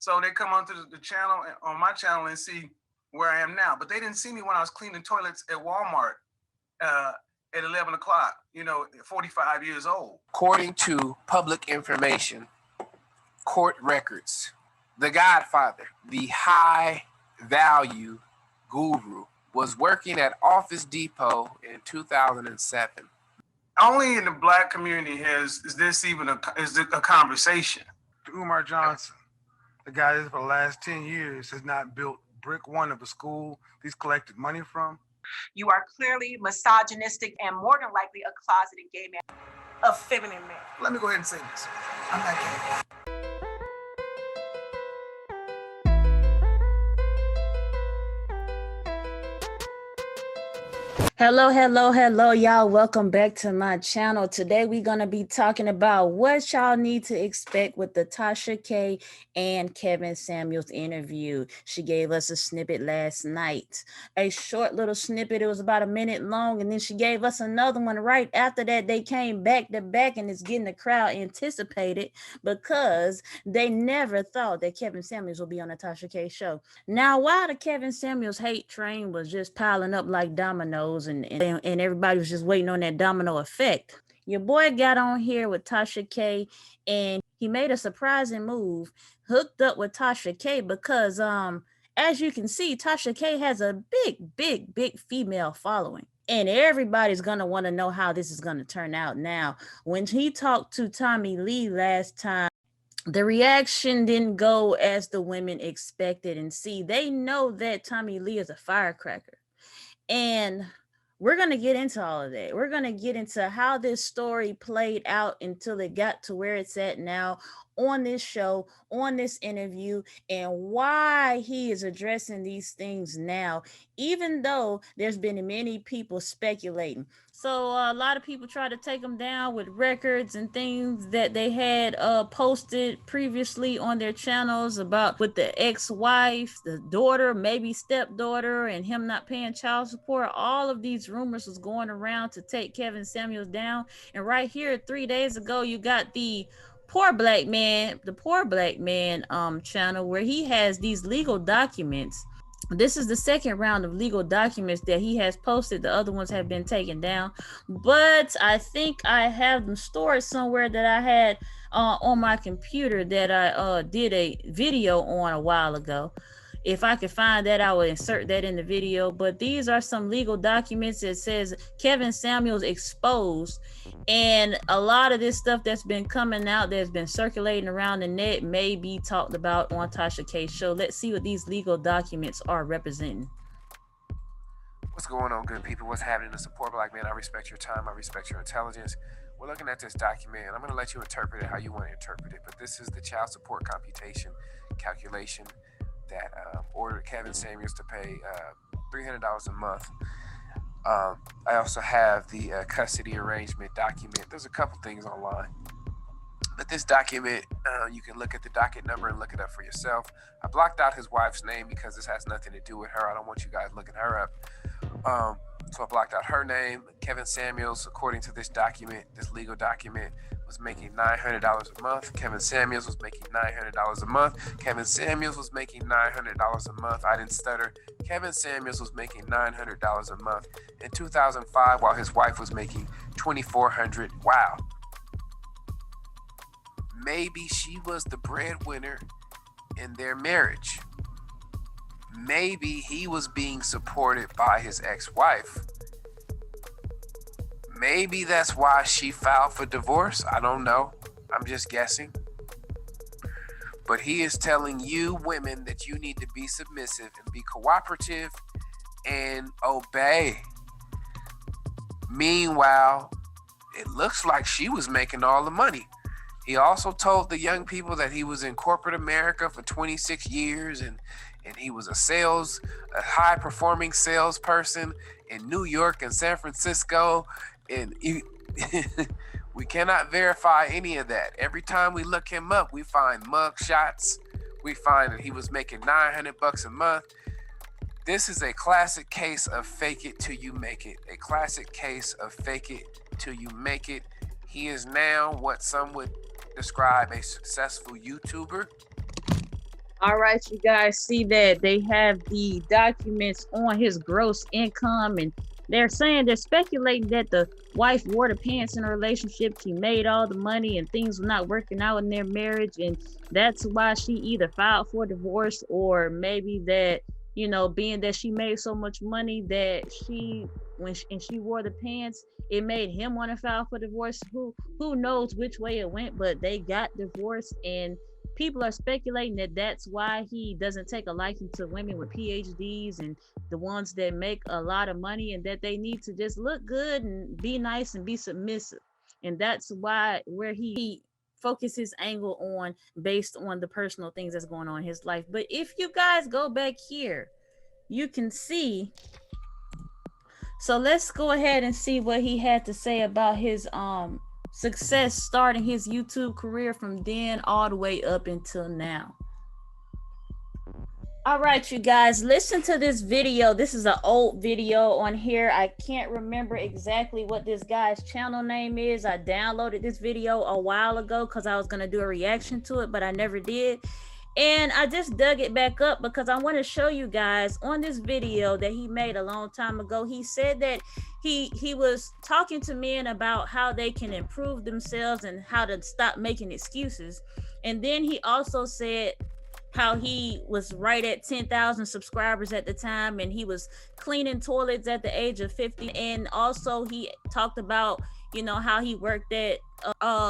So they come onto the channel, on my channel, and see where I am now. But they didn't see me when I was cleaning toilets at Walmart at 11 o'clock, 45 years old. According to public information, court records, the Godfather, the high value guru, was working at Office Depot in 2007. Only in the black community is this even a conversation. Umar Johnson, the guy that for the last 10 years has not built brick one of a school he's collected money from. You are clearly misogynistic and more than likely a closeted gay man, a feminine man. Let me go ahead and say this. I'm not gay. Hello, y'all. Welcome back to my channel. Today, we're going to be talking about what y'all need to expect with the Tasha K and Kevin Samuels interview. She gave us a snippet last night, a short little snippet. It was about a minute long, and then she gave us another one right after that. They came back to back, and it's getting the crowd anticipated because they never thought that Kevin Samuels would be on the Tasha K show. Now, while the Kevin Samuels hate train was just piling up like dominoes, and everybody was just waiting on that domino effect, your boy got on here with Tasha K, and he made a surprising move, hooked up with Tasha K because as you can see, Tasha K has a big female following, and everybody's gonna want to know how this is gonna turn out. Now, when he talked to Tommie Lee last time, the reaction didn't go as the women expected. And see, they know that Tommie Lee is a firecracker, and we're going to get into all of that. We're going to get into how this story played out until it got to where it's at now on this show, on this interview, and why he is addressing these things now, even though there's been many people speculating. So a lot of people try to take him down with records and things that they had posted previously on their channels about with the ex-wife, the daughter, maybe stepdaughter, and him not paying child support. All of these rumors was going around to take Kevin Samuels down. And right here, 3 days ago, you got the Poor Black Man channel where he has these legal documents. This is the second round of legal documents that he has posted. The other ones have been taken down, but I think I have them stored somewhere that I had on my computer that I did a video on a while ago. If I could find that, I would insert that in the video. But these are some legal documents that says Kevin Samuels exposed. And a lot of this stuff that's been coming out, that's been circulating around the net, may be talked about on Tasha K's show. Let's see what these legal documents are representing. What's going on, good people? What's happening to support Black men? I respect your time. I respect your intelligence. We're looking at this document, and I'm going to let you interpret it how you want to interpret it. But this is the child support calculation that ordered Kevin Samuels to pay $300 a month. I also have the custody arrangement document. There's a couple things online. But this document, you can look at the docket number and look it up for yourself. I blocked out his wife's name because this has nothing to do with her. I don't want you guys looking her up. So I blocked out her name. Kevin Samuels, according to this document, this legal document, was making $900 a month. Kevin Samuels was making $900 a month. Kevin Samuels was making $900 a month. I didn't stutter. Kevin Samuels was making $900 a month in 2005 while his wife was making $2,400. Wow. Maybe she was the breadwinner in their marriage. Maybe he was being supported by his ex-wife. Maybe that's why she filed for divorce. I don't know. I'm just guessing. But he is telling you women that you need to be submissive and be cooperative and obey. Meanwhile, it looks like she was making all the money. He also told the young people that he was in corporate America for 26 years and he was a high-performing salesperson in New York and San Francisco. And we cannot verify any of that. Every time we look him up, we find mug shots. We find that he was making $900 a month. This is a classic case of fake it till you make it. A classic case of fake it till you make it. He is now what some would describe a successful YouTuber. All right, you guys see that they have the documents on his gross income, and they're speculating that the wife wore the pants in a relationship. She made all the money, and things were not working out in their marriage, and that's why she either filed for divorce, or maybe that, being that she made so much money that she wore the pants, it made him want to file for divorce. Who knows which way it went, but they got divorced, and people are speculating that that's why he doesn't take a liking to women with PhDs and the ones that make a lot of money, and that they need to just look good and be nice and be submissive. And that's why where he focus his angle on, based on the personal things that's going on in his life. But if you guys go back here, you can see. So let's go ahead and see what he had to say about his success starting his YouTube career from then all the way up until now. All right, you guys, listen to this video. This is an old video on here. I can't remember exactly what this guy's channel name is. I downloaded this video a while ago because I was going to do a reaction to it, but I never did. And I just dug it back up because I want to show you guys on this video that he made a long time ago. He said that he was talking to men about how they can improve themselves and how to stop making excuses. And then he also said how he was right at 10,000 subscribers at the time, and he was cleaning toilets at the age of 50. And also he talked about, how he worked at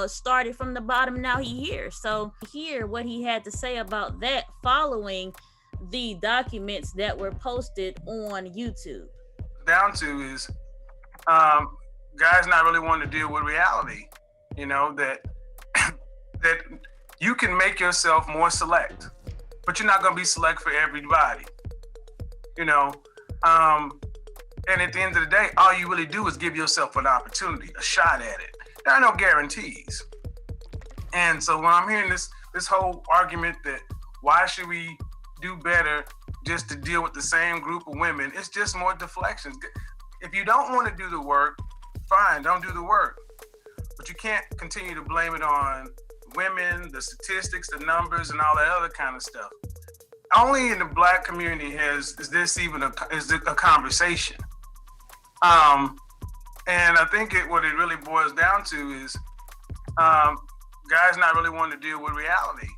started from the bottom, now he here. So hear what he had to say about that following the documents that were posted on YouTube. Down to is guys not really wanting to deal with reality, that that you can make yourself more select, but you're not going to be select for everybody, and at the end of the day, all you really do is give yourself an opportunity, a shot at it. There are no guarantees. And so when I'm hearing this whole argument that why should we do better just to deal with the same group of women, it's just more deflections. If you don't want to do the work, fine, don't do the work. But you can't continue to blame it on women, the statistics, the numbers, and all that other kind of stuff. Only in the Black community is this even a conversation. And I think what it really boils down to is guys not really wanting to deal with reality.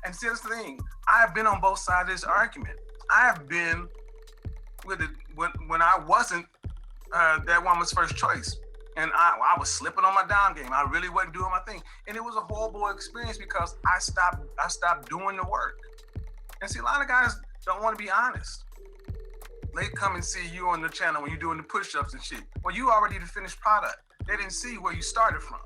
And see, that's the thing. I've been on both sides of this argument. I have been with it when I wasn't that woman's first choice. And I was slipping on my dime game. I really wasn't doing my thing. And it was a horrible experience because I stopped doing the work. And see, a lot of guys don't want to be honest. They come and see you on the channel when you're doing the push-ups and shit. Well, you already the finished product. They didn't see where you started from.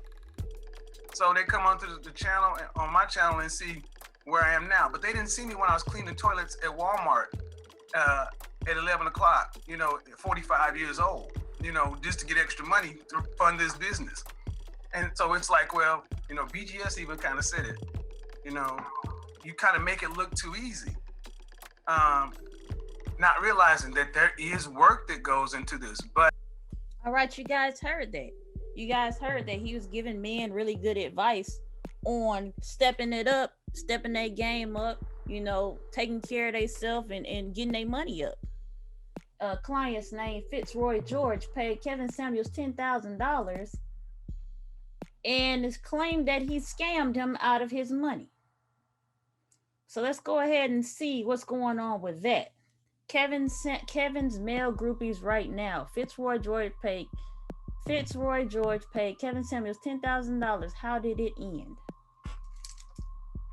So they come onto the channel, on my channel, and see where I am now. But they didn't see me when I was cleaning toilets at Walmart at 11 o'clock, 45 years old, just to get extra money to fund this business. And so it's like, well, BGS even kind of said it, you kind of make it look too easy. Not realizing that there is work that goes into this. But all right, you guys heard that. You guys heard that he was giving men really good advice on stepping it up, stepping their game up, taking care of themselves and getting their money up. A client's name, Fitzroy George, paid Kevin Samuels $10,000 and it's claimed that he scammed him out of his money. So let's go ahead and see what's going on with that. Kevin's male groupies right now. Fitzroy George paid Kevin Samuels $10,000. How did it end?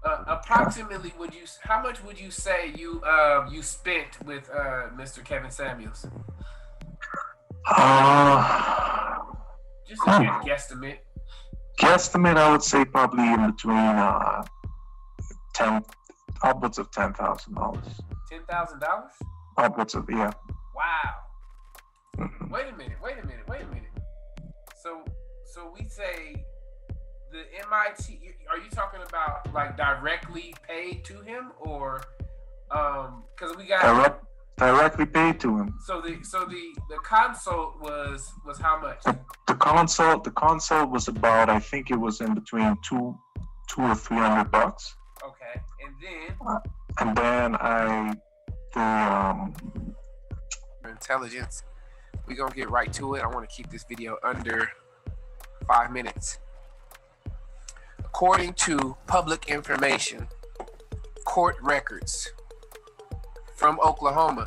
Approximately, how much would you say you spent with Mr. Kevin Samuels? Just a guesstimate. Guesstimate, I would say probably in between upwards of $10,000. $10,000? Upwards of, yeah. Wow. Wait a minute. So we say the MIT, are you talking about like directly paid to him, or because we got directly paid to him. So the consult was how much? The consult was about, I think it was in between $200 or $300. Okay, and then And then intelligence. We're gonna get right to it. I want to keep this video under 5 minutes. According to public information, court records from Oklahoma,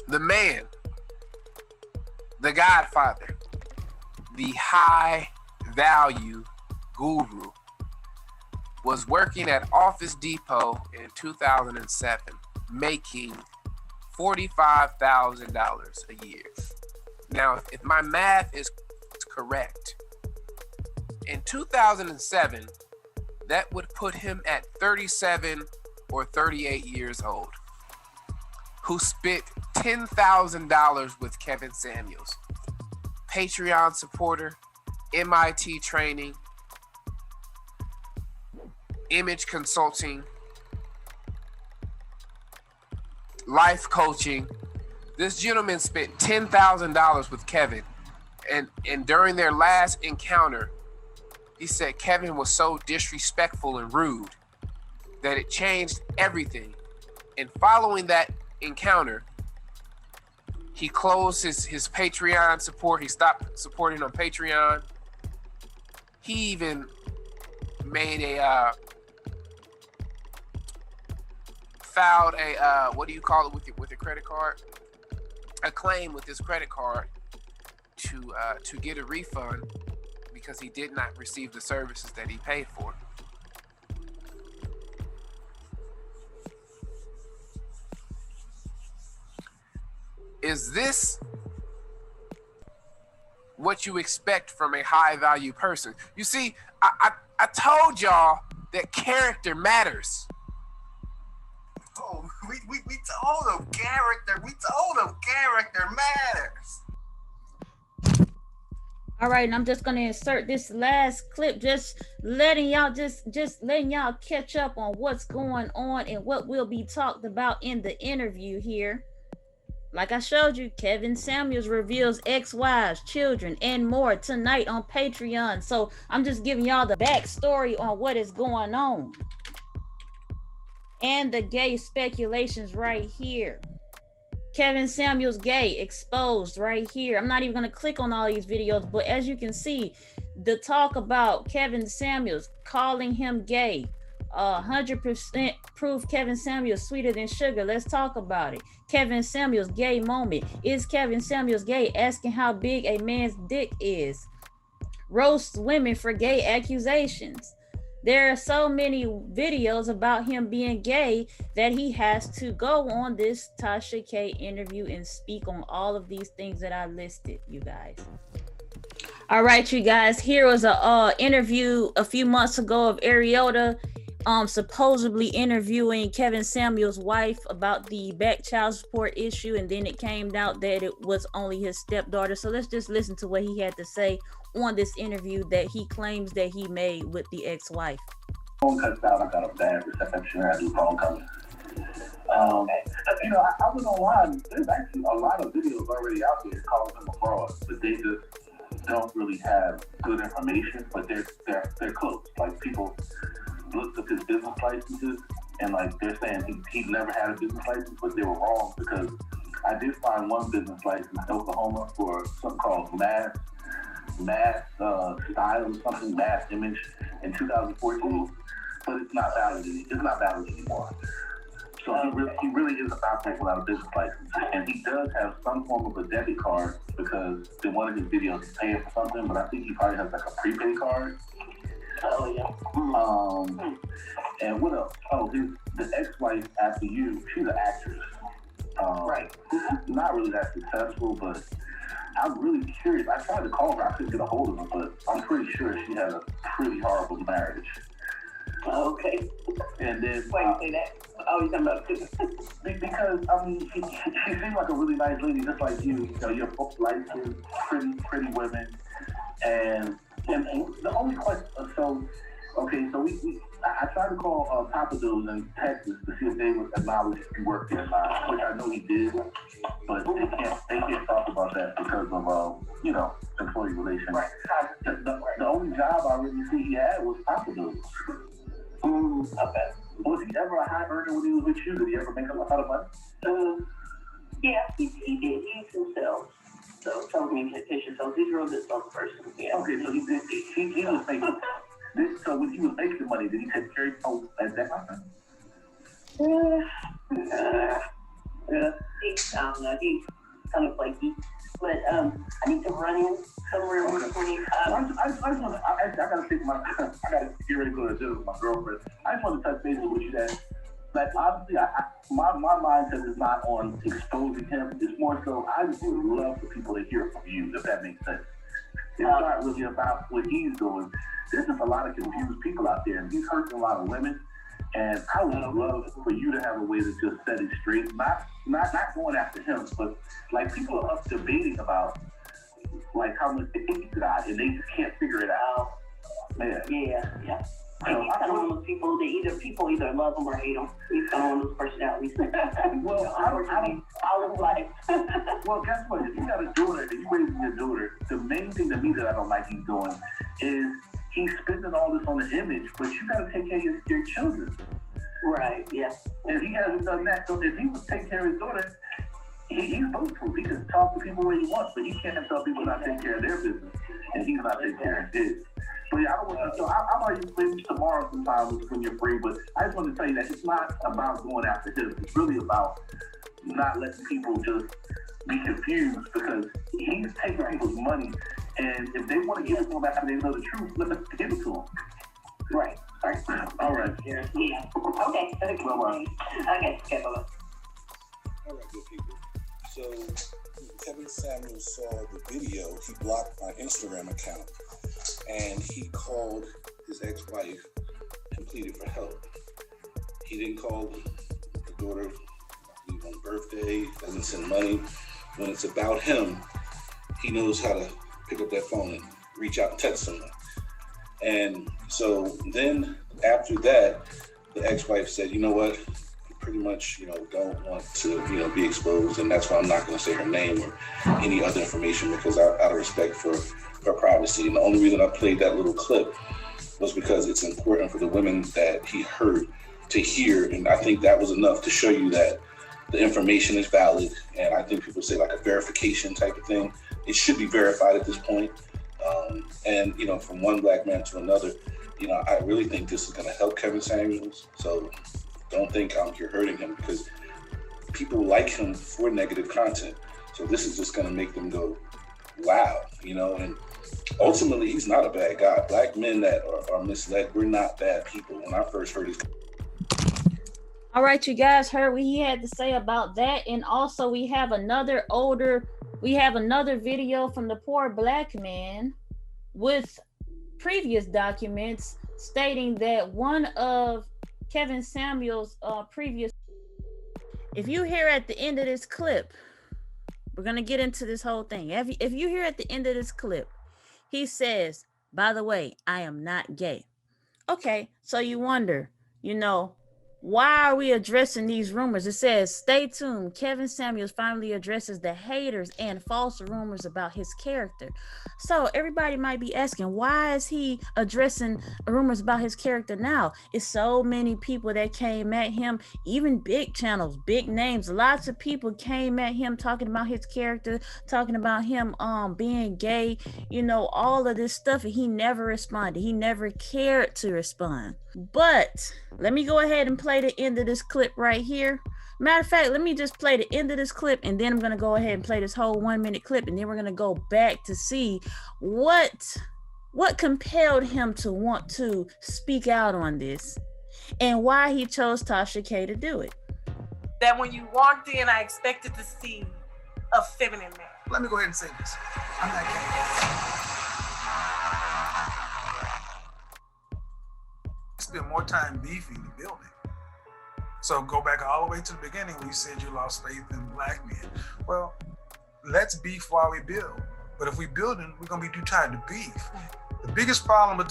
the man, the Godfather, the high value guru, was working at Office Depot in 2007, making $45,000 a year. Now, if my math is correct, in 2007, that would put him at 37 or 38 years old, who spent $10,000 with Kevin Samuels, Patreon supporter, MIT training, image consulting, life coaching. This gentleman spent $10,000 with Kevin, and during their last encounter, he said Kevin was so disrespectful and rude that it changed everything. And following that encounter, he closed his Patreon support. He stopped supporting on Patreon. He even made filed a what do you call it with your credit card? A claim with his credit card to get a refund because he did not receive the services that he paid for. Is this what you expect from a high value person? You see, I told y'all that character matters. Oh, we told him character. We told him character matters. All right, and I'm just gonna insert this last clip, just letting y'all catch up on what's going on and what will be talked about in the interview here. Like I showed you, Kevin Samuels reveals ex-wives, children, and more tonight on Patreon. So I'm just giving y'all the backstory on what is going on. And the gay speculations right here. Kevin Samuels gay exposed right here. I'm not even going to click on all these videos, but as you can see, the talk about Kevin Samuels calling him gay, 100% proof Kevin Samuels sweeter than sugar. Let's talk about it. Kevin Samuels gay moment. Is Kevin Samuels gay? Asking how big a man's dick is. Roasts women for gay accusations. There are so many videos about him being gay that he has to go on this Tasha K interview and speak on all of these things that I listed, you guys. All right, you guys, here was a interview a few months ago of Ariota supposedly interviewing Kevin Samuels' wife about the back child support issue, and then it came out that it was only his stepdaughter. So let's just listen to what he had to say on this interview that he claims that he made with the ex-wife. Phone cuts out. I got a bad reception. I do phone calls. I was online. There's actually a lot of videos already out there calling him a fraud, but they just don't really have good information. But they're close. Like, people looked up his business licenses, and like they're saying he never had a business license, but they were wrong, because I did find one business license in Oklahoma for something called mass style or something, mass image in 2014, but it's not valid. It's not valid anymore. So he really is about to without a business license, and he does have some form of a debit card because in one of his videos he's paying for something, but I think he probably has like a prepaid card. Oh yeah. And what else? Oh, the ex-wife after you, she's an actress. Right. Not really that successful, but I'm really curious. I tried to call her. I couldn't get a hold of her, but I'm pretty sure she had a pretty horrible marriage. Okay. And then say that. Oh, you talking about because I mean, she seems like a really nice lady, just like you. You know, you're both light-skinned, pretty women, and the only question. So I tried to call Papa Do's in Texas to see if they would acknowledge if he worked there or not, which I know he did, but they can't talk about that because of employee relations. Right. The only job I really see he had was Papa Do's. Okay. Was he ever a high earner when he was with you? Did he ever make a lot of money? Yeah, he did. He himself. So telecommunication. So he's a real good salesperson. Yeah. Okay, so he was making. So when he was making money, did he take care of you at that time? He's kind of flaky. But I need to run in somewhere between. I gotta get ready to go to dinner with my girlfriend. I just want to touch base with you that obviously my mindset is not on exposing him. It's more so I just would love for people to hear from you, if that makes sense. It's not really about what he's doing. There's just a lot of confused people out there, and he's hurting a lot of women. And I would love for you to have a way to just set it straight, not going after him, but like people are up debating about like how much they think he got, and they just can't figure it out. Man. Yeah. So he's kind of one of those people that people either love him or hate him. He's kind of one of those personalities. Well, I don't. All his life. Well, guess what? If you got a daughter and you raising your daughter, the main thing to me that I don't like he's doing is he's spending all this on the image, but you got to take care of your children. Right. Yeah. And he hasn't done that. So if he was taking care of his daughter, he's bulletproof. He can talk to people where he wants, but he can't tell people not taking care of their business, and he's not taking care of his. But yeah, I don't want to. So I'll you maybe tomorrow sometime when you're free. But I just want to tell you that it's not about going after him. It's really about not letting people just be confused because he's taking people's money, and if they want to give it to him after they know the truth, let them give it to him. Right. All right. Yeah. Okay. Okay. Bye-bye. Okay. Bye-bye. All right, good people. So Kevin Samuels saw the video. He blocked my Instagram account, and he called his ex-wife and pleaded for help. He didn't call the daughter on birthday, doesn't send money. When it's about him, he knows how to pick up that phone and reach out and text someone. And so then after that, the ex-wife said, you know what, pretty much, don't want to, be exposed. And that's why I'm not going to say her name or any other information because out of respect for her privacy. And the only reason I played that little clip was because it's important for the women that he heard to hear. And I think that was enough to show you that the information is valid. And I think people say like a verification type of thing. It should be verified at this point. And from one black man to another, I really think this is going to help Kevin Samuels. So don't think I'm here hurting him because people like him for negative content. So this is just going to make them go, wow, and ultimately he's not a bad guy. Black men that are misled, we're not bad people. When I first heard his... All right, you guys heard what he had to say about that. And also we have another video from the poor black man with previous documents stating that one of Kevin Samuels' previous... If you hear at the end of this clip, we're going to get into this whole thing. If you hear at the end of this clip, he says, by the way, I am not gay. Okay, so you wonder, why are we addressing these rumors? It says, stay tuned. Kevin Samuels finally addresses the haters and false rumors about his character. So everybody might be asking, why is he addressing rumors about his character now? It's so many people that came at him, even big channels, big names. Lots of people came at him talking about his character, talking about him being gay, all of this stuff. And he never responded. He never cared to respond. But let me go ahead and play the end of this clip right here. Matter of fact, let me just play the end of this clip and then I'm going to go ahead and play this whole 1 minute clip and then we're going to go back to see what compelled him to want to speak out on this and why he chose Tasha K to do it. That when you walked in, I expected to see a feminine man. Let me go ahead and say this. I'm not gay. Spend more time beefing than building. So go back all the way to the beginning when you said you lost faith in black men. Well, let's beef while we build. But if we building, we're gonna be too tired to beef. The biggest problem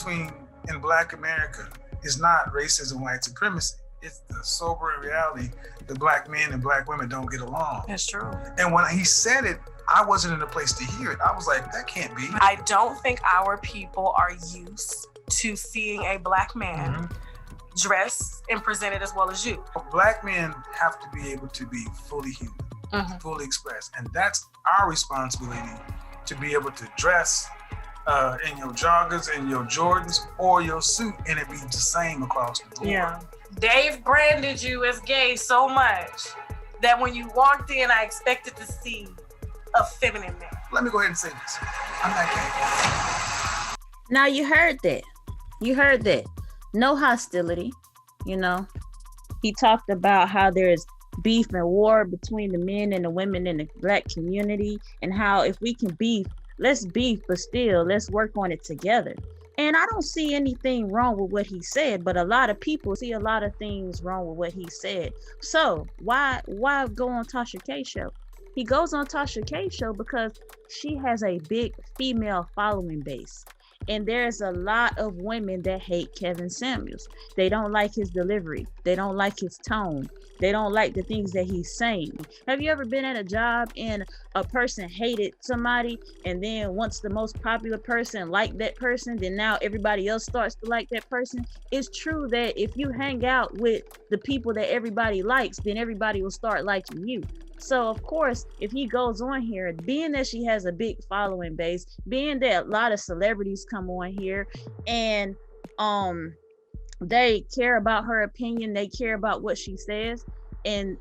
in black America is not racism, white supremacy. It's the sober reality that black men and black women don't get along. That's true. And when he said it, I wasn't in a place to hear it. I was like, that can't be. I don't think our people are used to seeing a black man dress and present it as well as you. Black men have to be able to be fully human, fully expressed. And that's our responsibility, to be able to dress in your joggers and your Jordans or your suit, and it be the same across the board. Yeah. Dave branded you as gay so much that when you walked in, I expected to see a feminine man. Let me go ahead and say this. I'm not gay. Now you heard that. You heard that. No hostility, you know. He talked about how there's beef and war between the men and the women in the Black community, and how if we can beef, let's beef, but still let's work on it together. And I don't see anything wrong with what he said, but a lot of people see a lot of things wrong with what he said. So why go on Tasha K show? He goes on Tasha K show because she has a big female following base. And there's a lot of women that hate Kevin Samuels. They don't like his delivery. They don't like his tone. They don't like the things that he's saying. Have you ever been at a job and a person hated somebody, and then once the most popular person liked that person, then now everybody else starts to like that person? It's true that if you hang out with the people that everybody likes, then everybody will start liking you. So of course, if he goes on here, being that she has a big following base, being that a lot of celebrities come on here and they care about her opinion, they care about what she says, and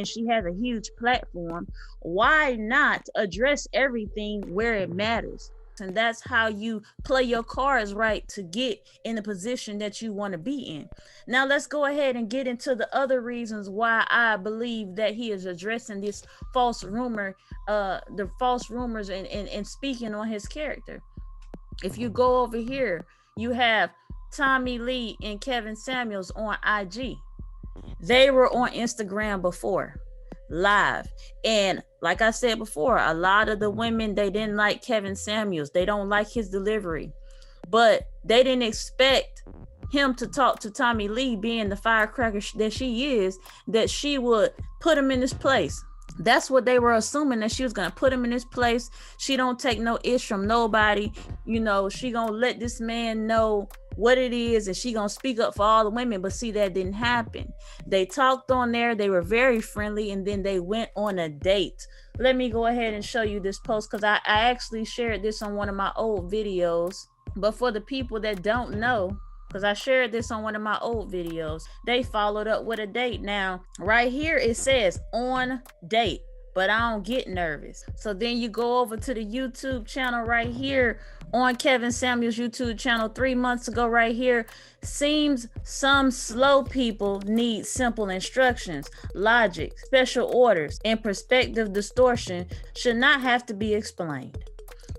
she has a huge platform, why not address everything where it matters? And that's how you play your cards right to get in the position that you want to be in. Now let's go ahead and get into the other reasons why I believe that he is addressing this false rumor, the false rumors and speaking on his character. If you go over here, you have Tommie Lee and Kevin Samuels on IG. They were on Instagram before, live. And like I said before, a lot of the women, they didn't like Kevin Samuels. They don't like his delivery. But they didn't expect him to talk to Tommie Lee, being the firecracker that she is, that she would put him in his place. That's what they were assuming, that she was going to put him in his place. She don't take no ish from nobody. You know, she going to let this man know what it is, and she gonna speak up for all the women. But see, that didn't happen. They talked on there, they were very friendly, and then they went on a date. Let me go ahead and show you this post, because I actually shared this on one of my old videos. But for the people that don't know, because I shared this on one of my old videos, they followed up with a date. Now right here it says on date, but I don't get nervous. So then you go over to the YouTube channel right here, on Kevin Samuels' YouTube channel 3 months ago right here. Seems some slow people need simple instructions, logic, special orders, and perspective distortion should not have to be explained.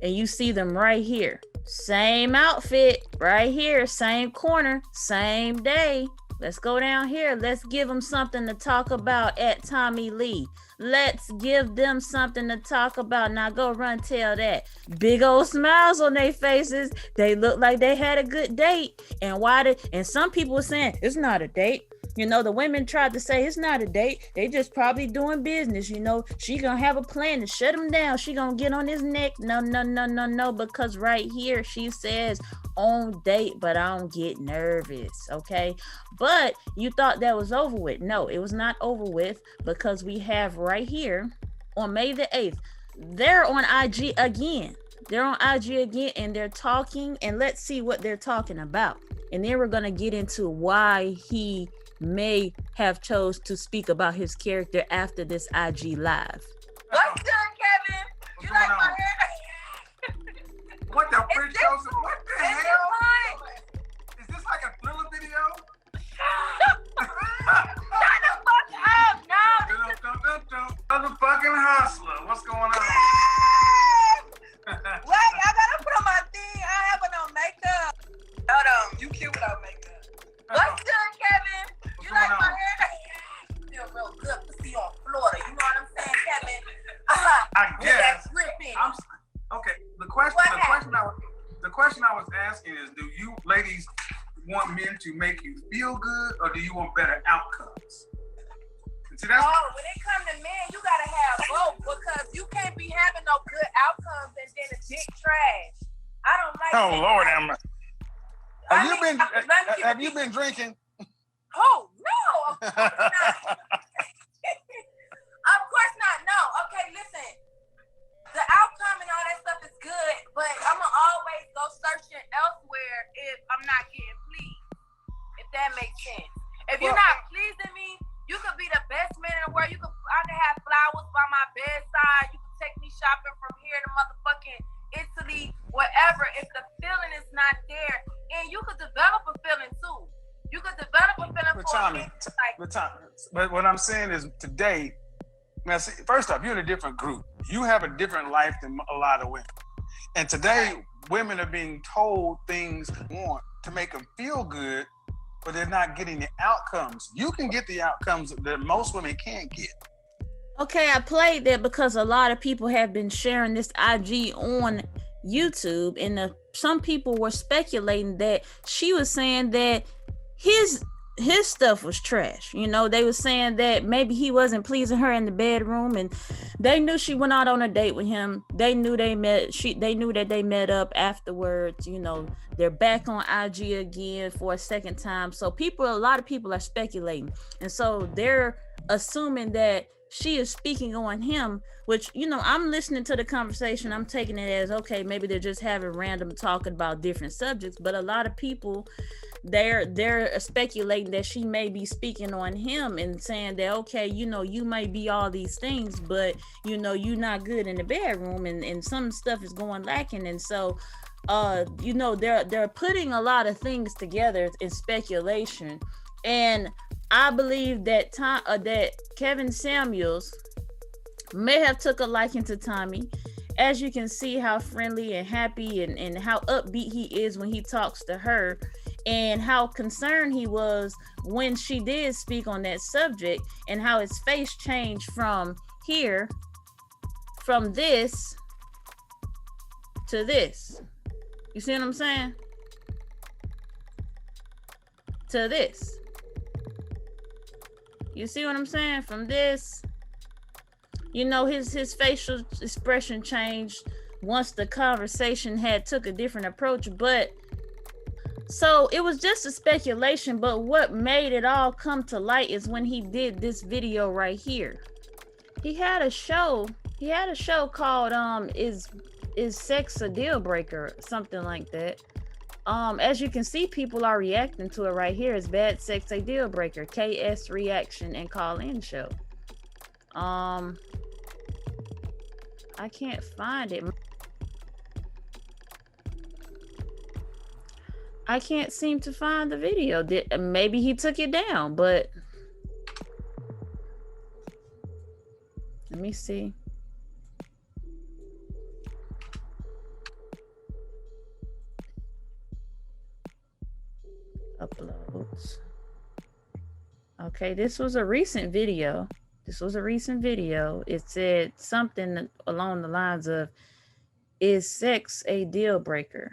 And you see them right here. Same outfit right here, same corner, same day. Let's go down here. Let's give them something to talk about at Tommie Lee. Let's give them something to talk about. Now go run tell that. Big old smiles on their faces. They look like they had a good date. And some people were saying it's not a date. You know, the women tried to say it's not a date. They just probably doing business. You know, she gonna have a plan to shut him down. She gonna get on his neck. No, because right here she says on date, but I don't get nervous. Okay, but you thought that was over with. No, it was not over with, because we have right here on May the 8th, they're on IG again. They're on IG again, and they're talking, and let's see what they're talking about. And then we're gonna get into why he may have chose to speak about his character after this IG live. What's good, Kevin? You like my hair? What the freak shows? What the hell? Is this like a thriller video? Shut the fuck up now. Motherfucking hustler. What's going on? Wait, I gotta put on my thing. I have no makeup. Hold on, you cute without makeup. What's good, Kevin? You like my hair? Feel real good to see on Florida. You know what I'm saying, Kevin? I guess. Dripping. Okay. The question I was asking is, do you ladies want men to make you feel good, or do you want better outcomes? See, that's when it comes to men, you gotta have both, because you can't be having no good outcomes and then the dick trash. I don't like. Oh Lord, have you been drinking? Oh, no, of course not. Of course not. No. Okay, listen. The outcome and all that stuff is good, but I'm going to always go searching elsewhere if I'm not getting pleased, if that makes sense. If you're not pleasing me, you could be the best man in the world. I can have flowers by my bedside. You can take me shopping from here to motherfucking Italy, wherever. If the feeling is not there, and you could develop a feeling too. You could develop a feeling for a minute. But what I'm saying is today, now see, first off, you're in a different group. You have a different life than a lot of women. And today, women are being told things they want to make them feel good, but they're not getting the outcomes. You can get the outcomes that most women can't get. Okay, I played that because a lot of people have been sharing this IG on YouTube, and some people were speculating that she was saying that his stuff was trash. You know, they were saying that maybe he wasn't pleasing her in the bedroom, and they knew she went out on a date with him. They knew they knew that they met up afterwards. You know, they're back on IG again for a second time. So a lot of people are speculating, and so they're assuming that she is speaking on him, which, you know, I'm listening to the conversation. I'm taking it as, okay, maybe they're just having random talking about different subjects, but a lot of people, they're speculating that she may be speaking on him and saying that, okay, you know, you might be all these things, but, you know, you're not good in the bedroom, and some stuff is going lacking. And so, you know, they're putting a lot of things together in speculation. And I believe that that Kevin Samuels may have took a liking to Tommie. As you can see how friendly and happy and how upbeat he is when he talks to her, and how concerned he was when she did speak on that subject, and how his face changed from this to this. You see what I'm saying? To this. You see what I'm saying? From this, you know, his facial expression changed once the conversation had took a different approach. But so it was just a speculation, but what made it all come to light is when he did this video right here. He had a show called Is Sex a Deal Breaker? Something like that. As you can see, people are reacting to it right here. Is bad sex a deal breaker? KS reaction and call in show. I can't find it. I can't seem to find the video. Maybe he took it down, but let me see. Uploads. Okay, this was a recent video. It said something along the lines of, is sex a deal breaker?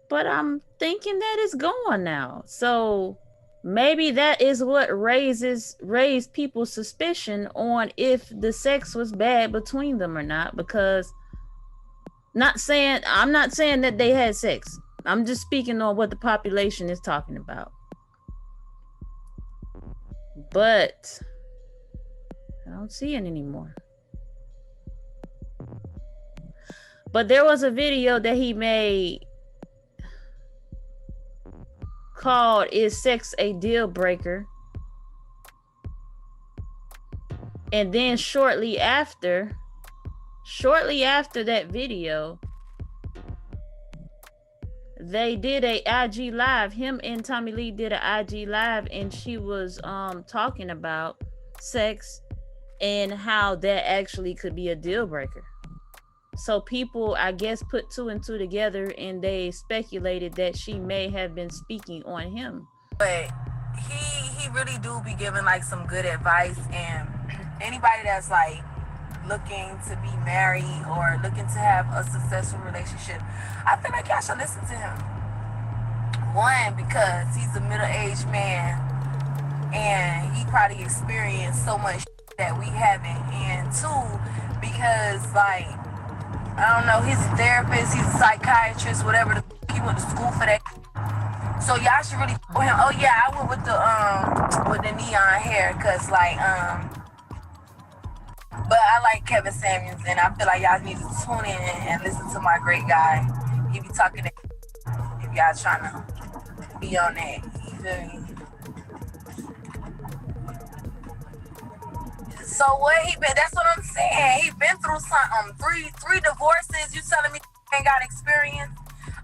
But I'm thinking that it's gone now. So maybe that is what raised people's suspicion on if the sex was bad between them or not, because I'm not saying that they had sex. I'm just speaking on what the population is talking about. But I don't see it anymore. But there was a video that he made called Is Sex a Deal Breaker? And then shortly after that video, they did a IG live. Him and Tommie Lee did an IG live, and she was talking about sex and how that actually could be a deal breaker. So people, I guess, put two and two together, and they speculated that she may have been speaking on him. But he really do be giving like some good advice, and anybody that's like looking to be married or looking to have a successful relationship, I feel like y'all should listen to him. One, because he's a middle-aged man and he probably experienced so much that we haven't. And two, because like, I don't know, he's a therapist, he's a psychiatrist, whatever, he went to school for that. So y'all should really with him. Oh yeah, I went with the neon hair, cause like but I like Kevin Samuels, and I feel like y'all need to tune in and listen to my great guy. He be talking if y'all trying to be on that. You feel me? So what he been? That's what I'm saying. He been through something. Three divorces. You telling me he ain't got experience?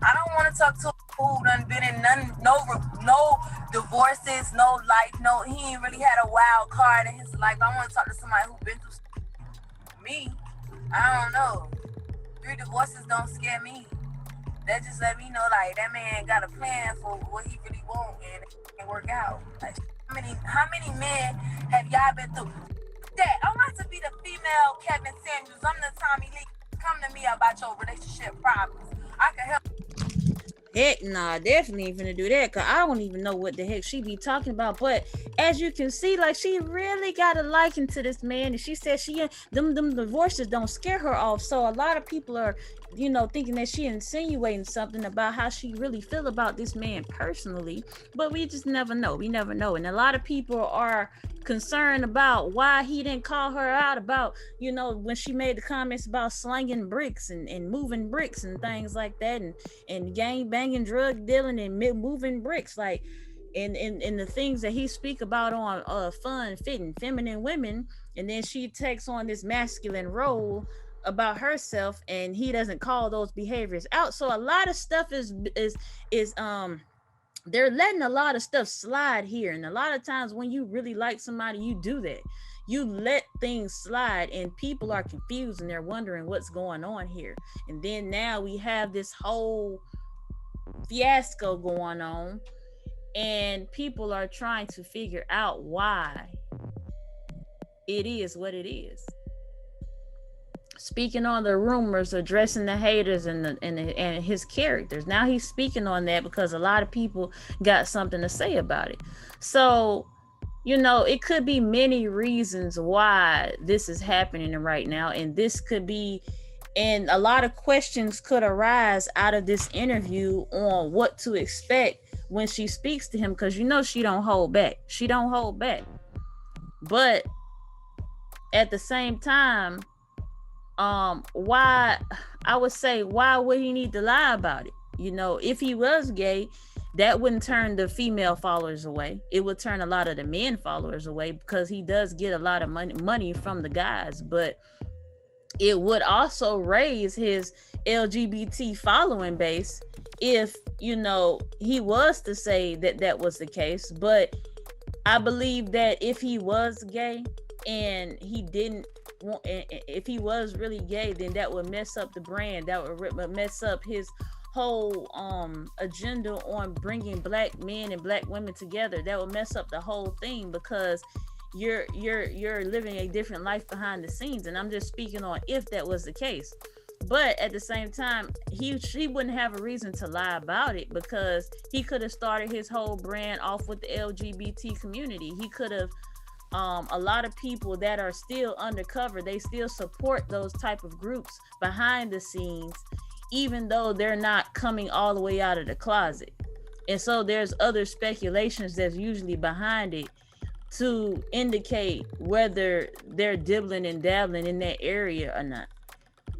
I don't want to talk to who done been in no divorces, no life, no. He ain't really had a wild card in his life. I want to talk to somebody who been through. Me, I don't know. 3 divorces don't scare me. That just let me know like that man got a plan for what he really want and it can work out. Like how many men have y'all been through? That I want to be the female Kevin Samuels. I'm the Tommie Lee. Come to me about your relationship problems. I can help. Heck nah, definitely ain't finna do that, cause I don't even know what the heck she be talking about. But as you can see, like she really got a liking to this man, and she said them divorces don't scare her off. So a lot of people are, thinking that she insinuating something about how she really feel about this man personally. But we just never know. We never know. And a lot of people are concerned about why he didn't call her out about, when she made the comments about slinging bricks and moving bricks and things like that, and gang banging, drug dealing, and moving bricks, like in the things that he speak about on fun, fitting, feminine women, and then she takes on this masculine role about herself, and he doesn't call those behaviors out. So a lot of stuff is they're letting a lot of stuff slide here. And a lot of times when you really like somebody, you do that. You let things slide, and people are confused and they're wondering what's going on here. And then now we have this whole fiasco going on, and people are trying to figure out why it is what it is. Speaking on the rumors, addressing the haters and his characters. Now he's speaking on that because a lot of people got something to say about it. So, it could be many reasons why this is happening right now. And this could be, and a lot of questions could arise out of this interview on what to expect when she speaks to him. Because, she don't hold back. She don't hold back. But at the same time, why would he need to lie about it? If he was gay, that wouldn't turn the female followers away. It would turn a lot of the men followers away, because he does get a lot of money from the guys. But it would also raise his LGBT following base if, he was to say that was the case. But I believe that if he was gay and he didn't, if he was really gay, then that would mess up the brand. That would mess up his whole agenda on bringing black men and black women together. That would mess up the whole thing, because you're living a different life behind the scenes. And I'm just speaking on if that was the case. But at the same time, she wouldn't have a reason to lie about it, because he could have started his whole brand off with the LGBT community. He could have a lot of people that are still undercover, they still support those type of groups behind the scenes, even though they're not coming all the way out of the closet. And so there's other speculations that's usually behind it to indicate whether they're dibbling and dabbling in that area or not.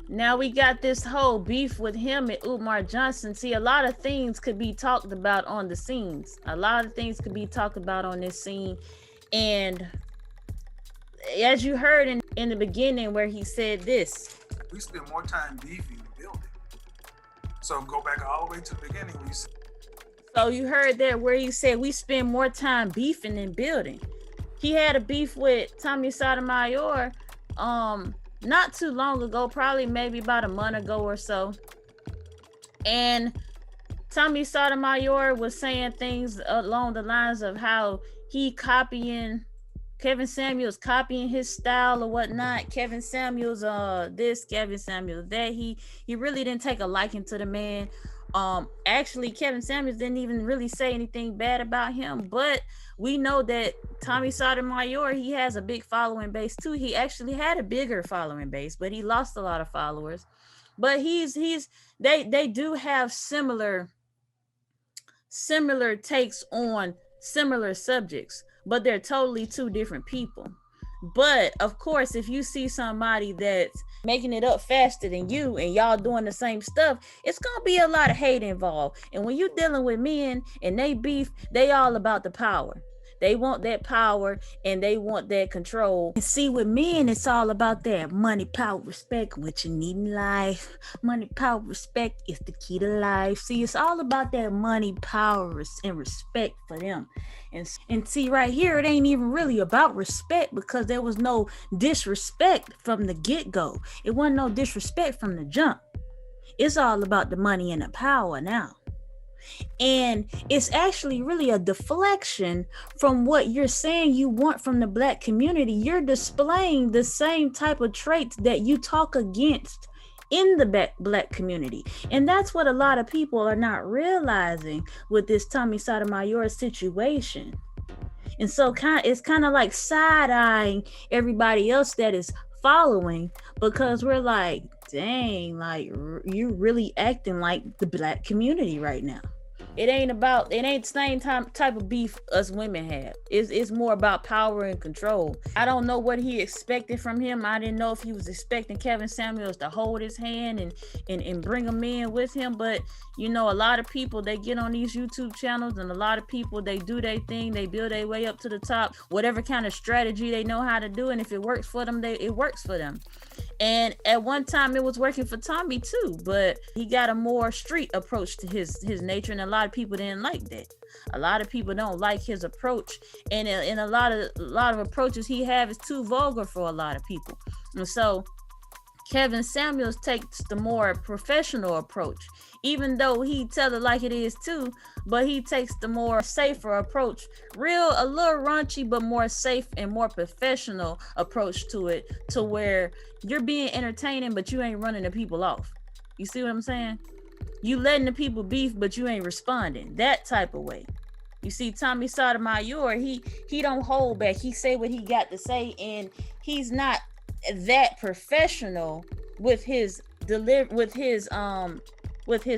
Now we got this whole beef with him and Umar Johnson. See, a lot of things could be talked about on the scenes. A lot of things could be talked about on this scene. And as you heard in the beginning where he said this, we spend more time beefing than building. So go back all the way to the beginning when you said. So you heard that where he said we spend more time beefing than building. He had a beef with Tommie Sotomayor not too long ago, probably maybe about a month ago or so. And Tommie Sotomayor was saying things along the lines of how he copying Kevin Samuels, copying his style or whatnot. Kevin Samuels this, Kevin Samuels that. He really didn't take a liking to the man. Actually, Kevin Samuels didn't even really say anything bad about him, but we know that Tommie Sotomayor, he has a big following base too. He actually had a bigger following base, but he lost a lot of followers. But they do have similar similar takes on similar subjects, but they're totally two different people. But of course, if you see somebody that's making it up faster than you and y'all doing the same stuff, it's gonna be a lot of hate involved. And when you're dealing with men and they beef, they all about the power. They want that power and they want that control. And see, with men, it's all about that money, power, respect, what you need in life. Money, power, respect is the key to life. See, it's all about that money, power, and respect for them. And see, right here, it ain't even really about respect, because there was no disrespect from the get-go. It wasn't no disrespect from the jump. It's all about the money and the power now. And it's actually really a deflection from what you're saying you want from the Black community. You're displaying the same type of traits that you talk against in the Black community. And that's what a lot of people are not realizing with this Tommie Sotomayor situation. And so it's kind of like side-eyeing everybody else that is following, because we're like, dang, like you're really acting like the Black community right now. It ain't the same type of beef us women have. It's more about power and control. I don't know what he expected from him. I didn't know if he was expecting Kevin Samuels to hold his hand and bring him in with him. But, you know, a lot of people, they get on these YouTube channels, and a lot of people, they do their thing. They build their way up to the top, whatever kind of strategy they know how to do. And if it works for them, it works for them. And at one time it was working for Tommie too, but he got a more street approach to his nature, and a lot of people didn't like that. A lot of people don't like his approach, and a lot of approaches he have is too vulgar for a lot of people. And so Kevin Samuels takes the more professional approach, even though he tells it like it is too, but he takes the more safer approach, a little raunchy, but more safe and more professional approach to it, to where you're being entertaining, but you ain't running the people off. You see what I'm saying? You letting the people beef, but you ain't responding. That type of way. You see, Tommie Sotomayor, he don't hold back. He say what he got to say, and he's not that professional with his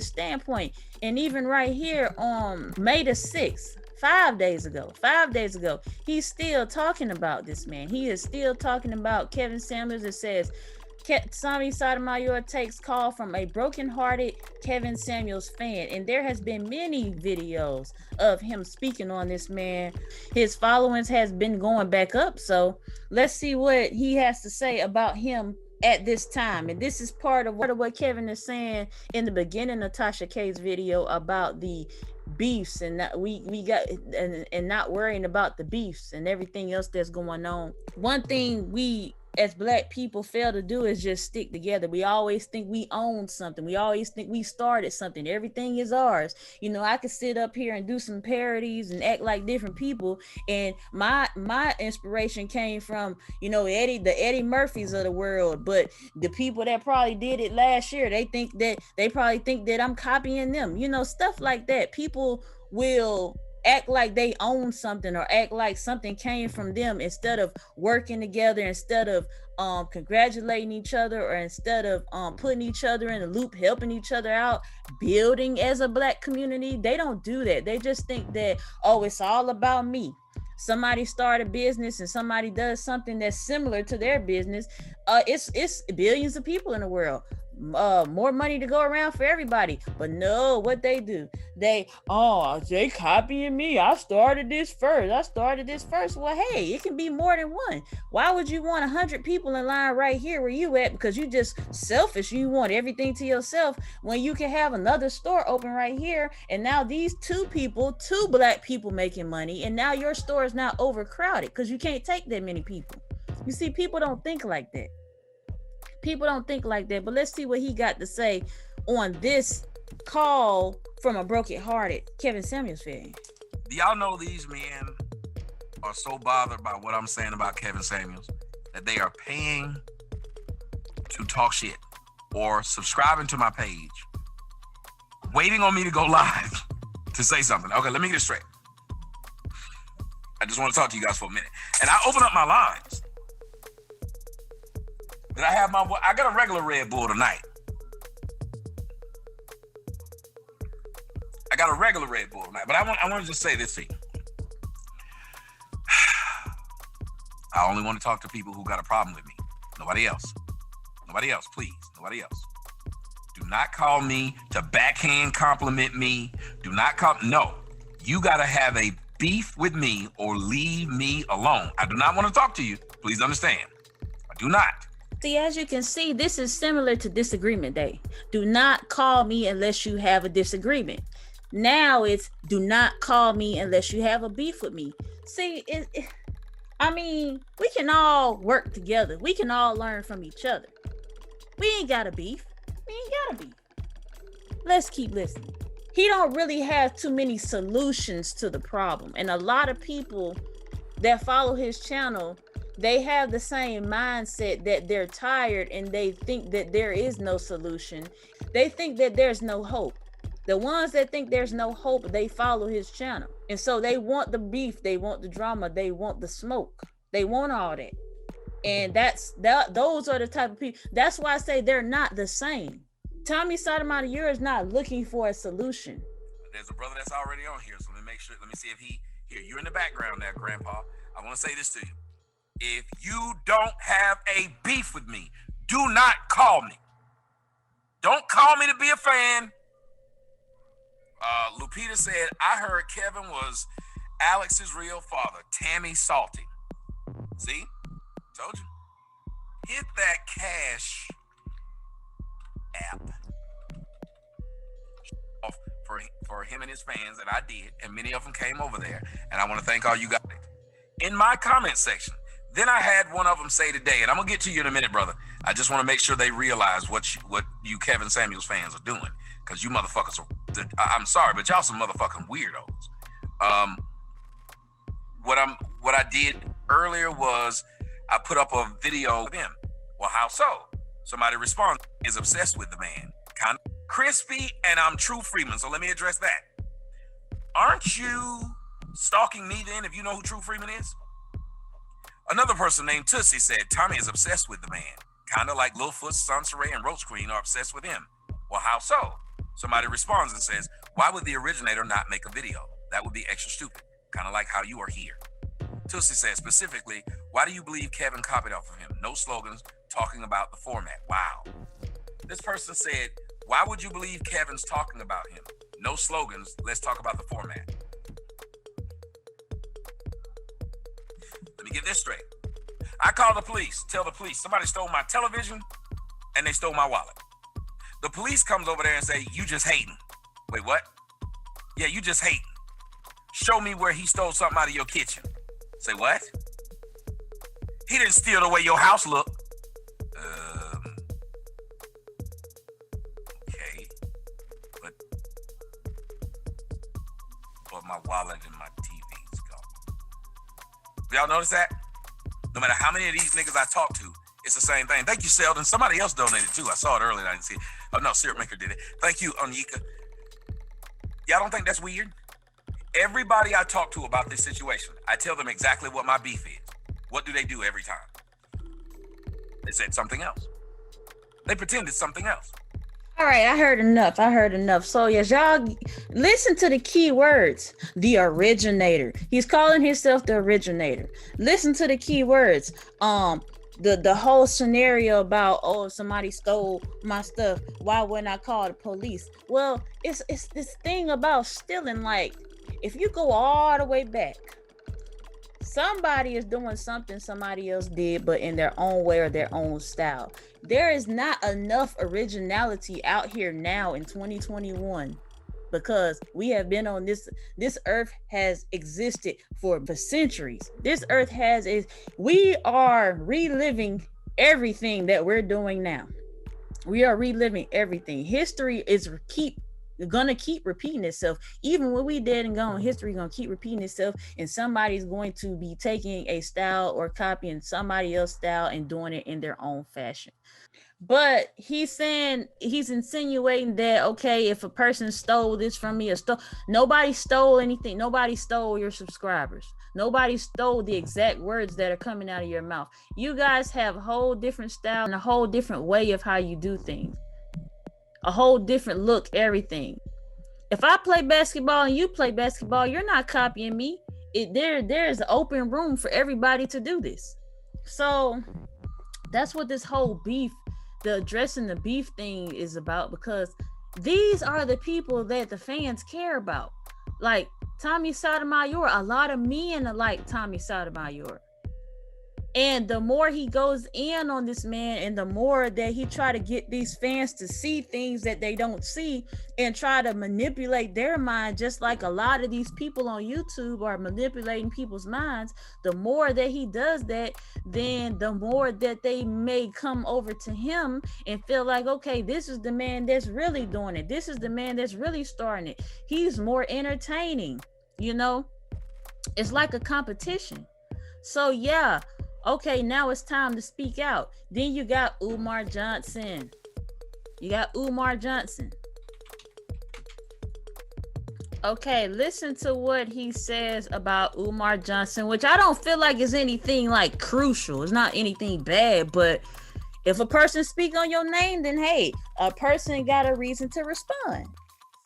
standpoint. And even right here on May the 6th, 5 days ago, he's still talking about this man. He is still talking about Kevin Samuels. It says, Tommie Sotomayor takes call from a broken-hearted Kevin Samuels fan. And there has been many videos of him speaking on this man. His followings has been going back up. So let's see what he has to say about him at this time. And this is part of what Kevin is saying in the beginning of Tasha K's video about the beefs, and that we got and not worrying about the beefs and everything else that's going on. One thing we as Black people fail to do is just stick together. We always think we own something. We always think we started something. Everything is ours. You know, I could sit up here and do some parodies and act like different people, and my inspiration came from, you know, the Eddie Murphys of the world. But the people that probably did it last year, they probably think that I'm copying them. You know, stuff like that. People will act like they own something, or act like something came from them, instead of working together, instead of congratulating each other, or instead of putting each other in a loop, helping each other out, building as a Black community. They don't do that. They just think that, oh, it's all about me. Somebody start a business and somebody does something that's similar to their business. It's billions of people in the world. More money to go around for everybody. But no, what they do, they copying me. I started this first. Well, hey, it can be more than one. Why would you want 100 people in line right here where you at? Because you just selfish. You want everything to yourself, when you can have another store open right here, and now these two Black people making money, and now your store is not overcrowded because you can't take that many people. You see, people don't think like that. But let's see what he got to say on this call from a broken-hearted Kevin Samuels fan. Do y'all know these men are so bothered by what I'm saying about Kevin Samuels that they are paying to talk shit or subscribing to my page, waiting on me to go live to say something? Okay, let me get it straight. I just want to talk to you guys for a minute. And I open up my lines. I got a regular Red Bull tonight. I got a regular Red Bull tonight, but I want to just say this to you. I only want to talk to people who got a problem with me. Nobody else. Nobody else, please. Nobody else. Do not call me to backhand compliment me. Do not call. No, you got to have a beef with me or leave me alone. I do not want to talk to you. Please understand. I do not. See, as you can see, this is similar to disagreement day. Do not call me unless you have a disagreement. Now it's do not call me unless you have a beef with me. See, I mean, we can all work together. We can all learn from each other. We ain't got a beef. We ain't got a beef. Let's keep listening. He don't really have too many solutions to the problem. And a lot of people that follow his channel, they have the same mindset that they're tired and they think that there is no solution. They think that there's no hope. The ones that think there's no hope, they follow his channel. And so they want the beef, they want the drama, they want the smoke. They want all that. And those are the type of people. That's why I say they're not the same. Tommie Sotomayor is not looking for a solution. There's a brother that's already on here, so let me see if he here. You're in the background there, Grandpa. I want to say this to you. If you don't have a beef with me, do not call me. Don't call me to be a fan. Lupita said, I heard Kevin was Alex's real father, Tammy Salty. See? Told you. Hit that cash app for him and his fans, and I did, and many of them came over there, and I want to thank all you guys. In my comment section, then I had one of them say today, and I'm going to get to you in a minute, brother. I just want to make sure they realize what you Kevin Samuels fans are doing, because you motherfuckers are, I'm sorry, but y'all some motherfucking weirdos. What I did earlier was I put up a video of him. Well, how so? Somebody responds, is obsessed with the man. Kind of crispy, and I'm True Freeman, so let me address that. Aren't you stalking me then if you know who True Freeman is? Another person named Tussie said, Tommie is obsessed with the man. Kind of like Littlefoot, Sansaray, and Roach Queen are obsessed with him. Well, how so? Somebody responds and says, why would the originator not make a video? That would be extra stupid. Kind of like how you are here. Tussie says, specifically, why do you believe Kevin copied off of him? No slogans, talking about the format. Wow. This person said, why would you believe Kevin's talking about him? No slogans, let's talk about the format. Let me get this straight. I call the police, tell the police, somebody stole my television and they stole my wallet. The police comes over there and say, you just hating. Wait, what? Yeah, you just hating. Show me where he stole something out of your kitchen. Say what? He didn't steal the way your house looked. Okay. But my wallet and my TV's gone. Y'all notice that? No matter how many of these niggas I talk to, it's the same thing. Thank you, Sheldon. Somebody else donated too. I saw it earlier. I didn't see it. Oh no, Syrup Maker did it. Thank you, Onyeka. Y'all don't think that's weird? Everybody I talk to about this situation, I tell them exactly what my beef is. What do they do every time? They said something else. They pretend it's something else. All right, I heard enough. So yes, y'all listen to the key words. The originator. He's calling himself the originator. Listen to the key words. The whole scenario about, oh, if somebody stole my stuff, why wouldn't I call the police? Well, it's this thing about stealing. Like, if you go all the way back, somebody is doing something somebody else did, but in their own way or their own style. There is not enough originality out here now in 2021, because we have been on this earth has existed for centuries. This earth we are reliving everything that we're doing now. We are reliving everything. History is gonna keep repeating itself. Even when we dead and gone, history gonna keep repeating itself, and somebody's going to be taking a style or copying somebody else's style and doing it in their own fashion. But he's insinuating that, okay, if a person stole this from me, nobody stole anything. Nobody stole your subscribers. Nobody stole the exact words that are coming out of your mouth. You guys have a whole different style and a whole different way of how you do things. A whole different look, everything. If I play basketball and you play basketball, you're not copying me. There's an open room for everybody to do this. So that's what this whole beef, the addressing the beef thing is about, because these are the people that the fans care about. Like Tommie Sotomayor, a lot of men are like Tommie Sotomayor. And the more he goes in on this man, and the more that he try to get these fans to see things that they don't see and try to manipulate their mind, just like a lot of these people on YouTube are manipulating people's minds, the more that he does that, then the more that they may come over to him and feel like, okay, this is the man that's really doing it. This is the man that's really starting it. He's more entertaining, you know? It's like a competition. So yeah, okay, now it's time to speak out. Then you got Umar Johnson. Okay, listen to what he says about Umar Johnson, which I don't feel like is anything like crucial. It's not anything bad, but if a person speak on your name, then hey, a person got a reason to respond.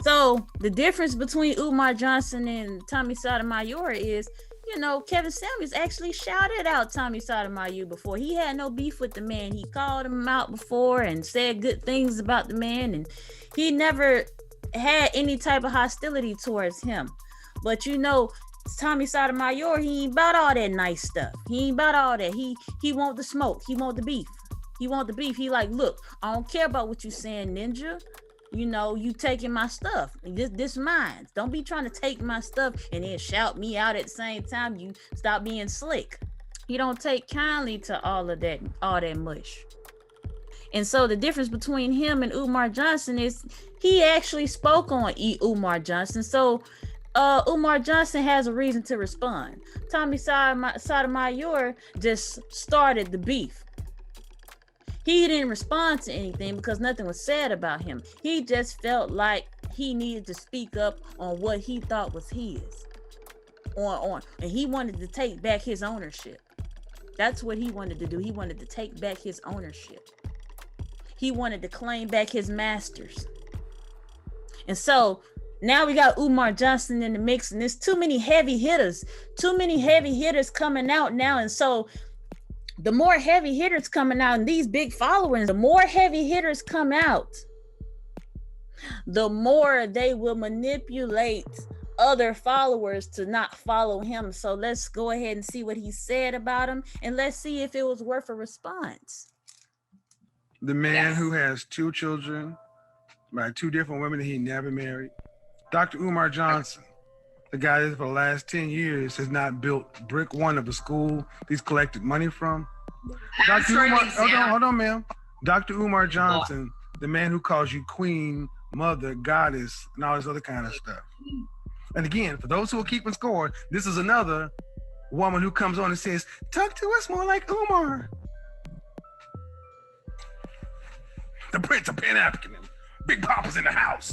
So the difference between Umar Johnson and Tommie Sotomayor is, you know, Kevin Samuels actually shouted out Tommie Sotomayor before. He had no beef with the man. He called him out before and said good things about the man, and he never had any type of hostility towards him. But you know, Tommie Sotomayor, he ain't about all that nice stuff. He ain't about all that. He want the smoke. He want the beef. He like, look, I don't care about what you saying, Ninja. You know, you taking my stuff. This mine. Don't be trying to take my stuff and then shout me out at the same time. You stop being slick. He don't take kindly to all that mush. And so the difference between him and Umar Johnson is he actually spoke on Umar Johnson. So Umar Johnson has a reason to respond. Tommie Sotomayor just started the beef. He didn't respond to anything because nothing was said about him. He just felt like he needed to speak up on what he thought was his. And he wanted to take back his ownership. That's what he wanted to do. He wanted to take back his ownership. He wanted to claim back his masters. And so now we got Umar Johnson in the mix, and there's too many heavy hitters coming out now. And so the more heavy hitters coming out, and these big followers, the more heavy hitters come out, the more they will manipulate other followers to not follow him. So let's go ahead and see what he said about him, and let's see if it was worth a response. The man who has 2 children by 2 different women that he never married. Dr. Umar Johnson, the guy that for the last 10 years has not built brick one of a school he's collected money from. Dr. Umar, hold on, ma'am. Dr. Umar Johnson, the man who calls you queen, mother, goddess, and all this other kind of stuff. And again, for those who are keeping score, this is another woman who comes on and says, talk to us more like Umar. The Prince of Pan-African, Big Papa's in the house.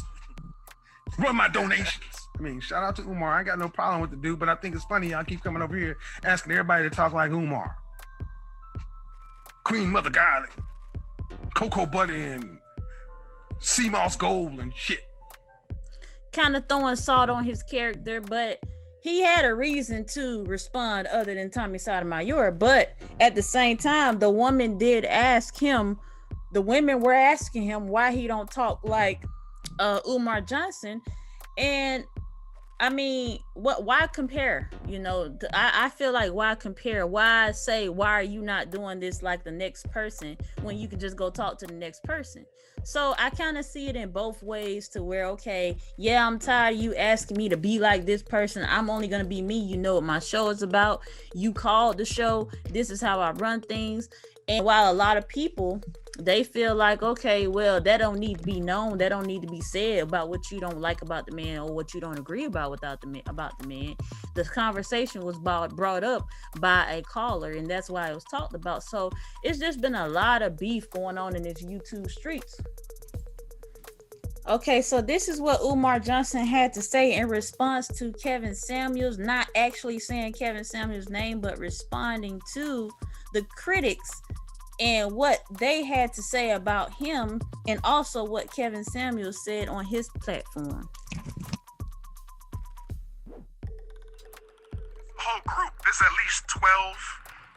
Run my donations. I mean, shout out to Umar. I ain't got no problem with the dude, but I think it's funny y'all keep coming over here asking everybody to talk like Umar. Queen Mother God, Cocoa Butter and Sea Moss Gold and shit. Kind of throwing salt on his character, but he had a reason to respond other than Tommie Sotomayor. But at the same time, the women were asking him why he don't talk like Umar Johnson. And I mean, why compare? You know, I feel like why compare? Why say, why are you not doing this like the next person when you can just go talk to the next person? So I kind of see it in both ways, to where, okay, yeah, I'm tired of you asking me to be like this person. I'm only going to be me. You know what my show is about. You called the show. This is how I run things. And while a lot of people, they feel like, okay, well, that don't need to be known. That don't need to be said about what you don't like about the man or what you don't agree about about the man. The conversation was brought up by a caller, and that's why it was talked about. So it's just been a lot of beef going on in this YouTube streets. Okay, so this is what Umar Johnson had to say in response to Kevin Samuels, not actually saying Kevin Samuels' name, but responding to the critics and what they had to say about him, and also what Kevin Samuels said on his platform. whole group. There's at least 12.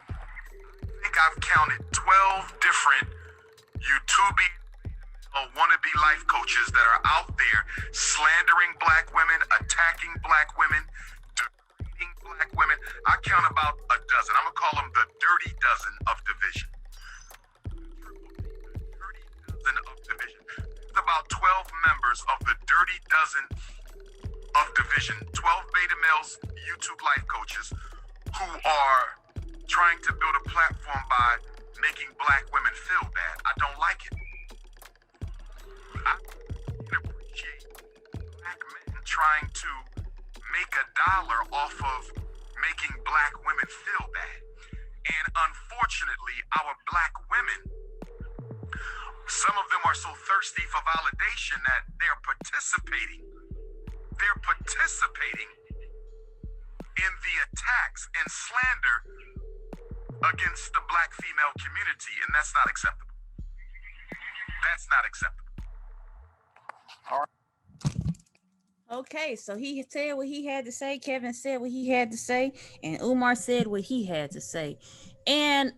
I think I've counted 12 different YouTube wannabe life coaches that are out there slandering black women, attacking black women, degrading black women. I count about a dozen. I'm gonna call them the dirty dozen of division. Dirty dozen of division. There's about 12 members of the dirty dozen of division. 12 beta males, YouTube life coaches who are trying to build a platform by making black women feel bad. I don't like it. I can appreciate black men trying to make a dollar off of making black women feel bad. And unfortunately, our black women, some of them are so thirsty for validation that they're participating in the attacks and slander against the black female community, and that's not acceptable. That's not acceptable. Okay, so he said what he had to say. Kevin said what he had to say, and Umar said what he had to say. And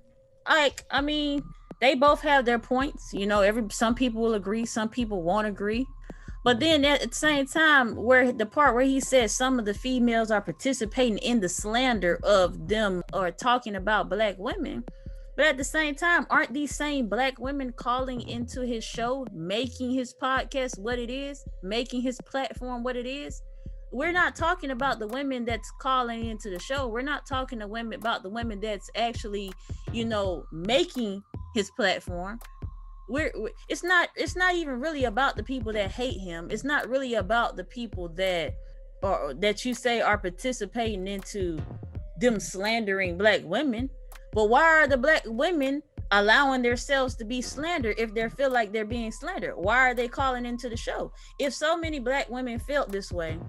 I mean, they both have their points. You know, some people will agree, some people won't agree. But then at the same time, where the part where he says some of the females are participating in the slander of them or talking about black women. But at the same time, aren't these same black women calling into his show, making his podcast what it is, making his platform what it is? We're not talking about the women that's calling into the show. We're not talking about the women that's actually, you know, making his platform. It's not even really about the people that hate him. It's not really about the people that you say are participating into them slandering black women. But why are the black women allowing themselves to be slandered if they feel like they're being slandered? Why are they calling into the show? If so many black women felt this way,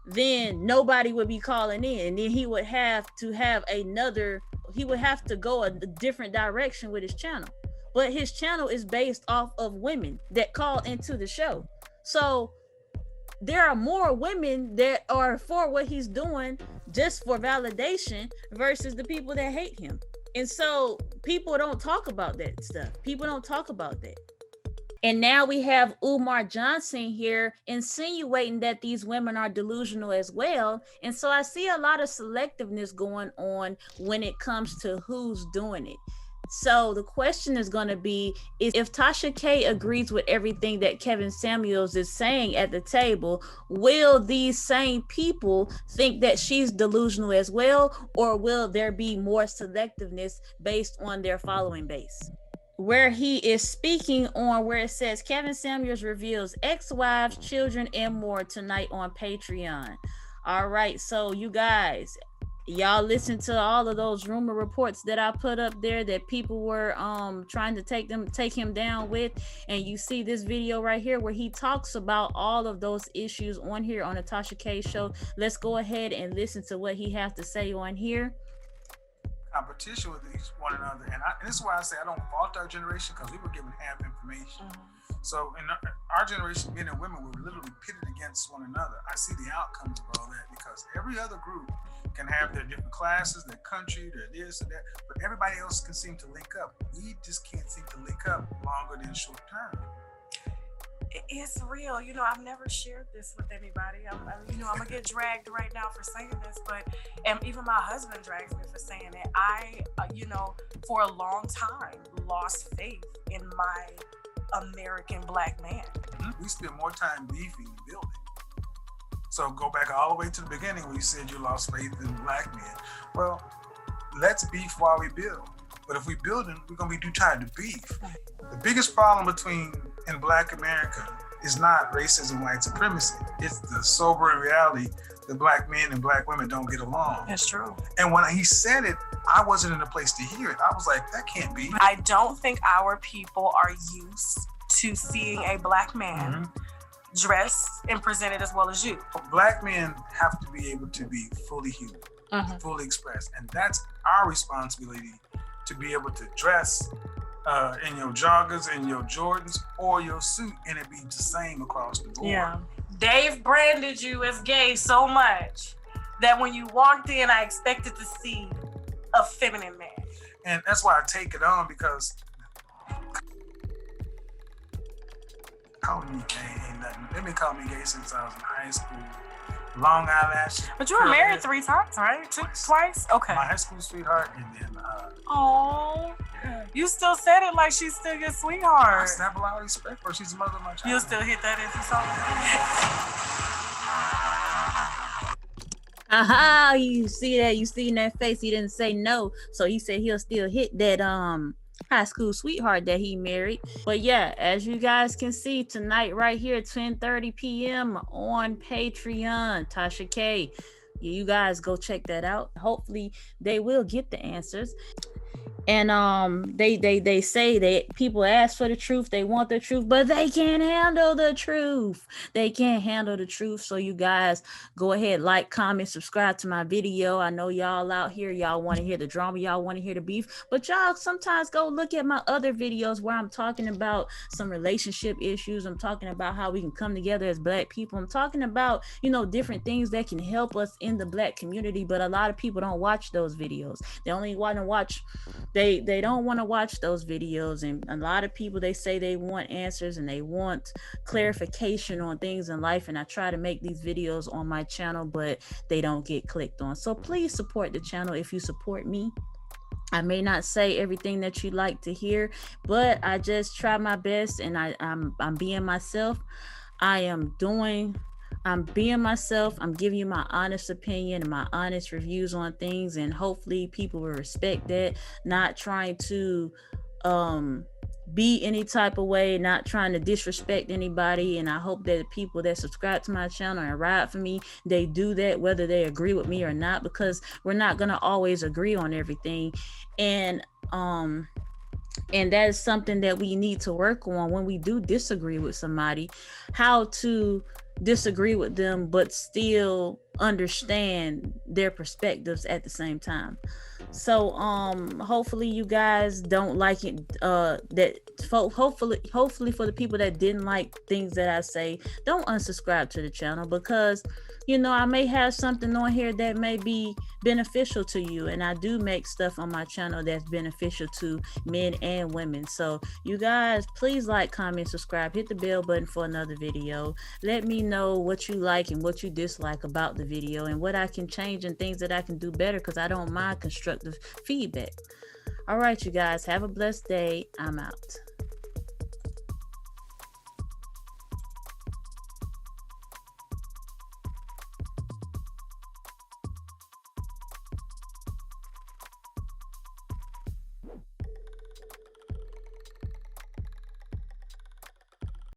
then nobody would be calling in, and then he would have to go a different direction with his channel. But his channel is based off of women that call into the show. So there are more women that are for what he's doing just for validation versus the people that hate him. And so people don't talk about that stuff. People don't talk about that. And now we have Umar Johnson here insinuating that these women are delusional as well. And so I see a lot of selectiveness going on when it comes to who's doing it. So the question is going to be, is if Tasha K agrees with everything that Kevin Samuels is saying at the table, will these same people think that she's delusional as well, or will there be more selectiveness based on their following base? Where he is speaking on where it says Kevin Samuels reveals ex-wives, children, and more tonight on Patreon. All right, so you guys, y'all listen to all of those rumor reports that I put up there that people were trying to take him down with, and you see this video right here where he talks about all of those issues on here on the Tasha K show. Let's go ahead and listen to what he has to say on here. Competition with each one another, and this is why I say I don't fault our generation, because we were given half information. So in our generation, men and women were literally pitted against one another. I see the outcomes of all that, because every other group can have their different classes, their country, their this and that, but everybody else can seem to link up. We just can't seem to link up longer than short term. It's real. You know, I've never shared this with anybody. I'm gonna get dragged right now for saying this, but even my husband drags me for saying it. I, for a long time, lost faith in my American black man. We spend more time beefing than building. So go back all the way to the beginning where you said you lost faith in black men. Well, let's beef while we build. But if we building, we're gonna be too tired to beef. The biggest problem in black America is not racism, white supremacy. It's the sobering reality that black men and black women don't get along. That's true. And when he said it, I wasn't in a place to hear it. I was like, that can't be. I don't think our people are used to seeing a black man dressed and presented as well as you. Black men have to be able to be fully human, fully expressed. And that's our responsibility, to be able to dress in your joggers and your Jordans or your suit, and it be the same across the board. Yeah. Dave branded you as gay so much that when you walked in, I expected to see a feminine man. And that's why I take it on, because calling me gay ain't nothing. They've been calling me gay since I was in high school. Long eyelashes. But you were married 3 times, right? Twice? Okay. My high school sweetheart, and then oh, you still said it like she's still your sweetheart. I still have a lot of respect for her. She's the mother of my child. You'll still hit that if you saw her. Aha, you see that? You see in that face, he didn't say no. So he said he'll still hit that high school sweetheart that he married. But yeah, as you guys can see tonight right here, 10:30 p.m. on Patreon, Tasha K. You guys go check that out. Hopefully they will get the answers. And they say that people ask for the truth, they want the truth, but they can't handle the truth. They can't handle the truth. So you guys go ahead, like, comment, subscribe to my video. I know y'all out here, y'all want to hear the drama, y'all want to hear the beef, but y'all sometimes go look at my other videos where I'm talking about some relationship issues. I'm talking about how we can come together as Black people. I'm talking about, you know, different things that can help us in the Black community, but a lot of people don't watch those videos. They only want to watch they don't want to watch those videos. And a lot of people, they say they want answers and they want clarification on things in life, and I try to make these videos on my channel, but they don't get clicked on. So please support the channel. If you support me, I may not say everything that you'd like to hear, but I just try my best, and I'm being myself. I'm being myself. I'm giving you my honest opinion and my honest reviews on things, and hopefully people will respect that. Not trying to be any type of way, not trying to disrespect anybody. And I hope that the people that subscribe to my channel and ride for me, they do that whether they agree with me or not, because we're not gonna always agree on everything. And that is something that we need to work on when we do disagree with somebody, how to disagree with them but still understand their perspectives at the same time. So hopefully you guys don't like it, hopefully for the people that didn't like things that I say, don't unsubscribe to the channel, because you know, I may have something on here that may be beneficial to you, and I do make stuff on my channel that's beneficial to men and women. So you guys, please like, comment, subscribe, hit the bell button for another video. Let me know what you like and what you dislike about the video, and what I can change and things that I can do better, because I don't mind constructive feedback. All right, you guys, have a blessed day. I'm out.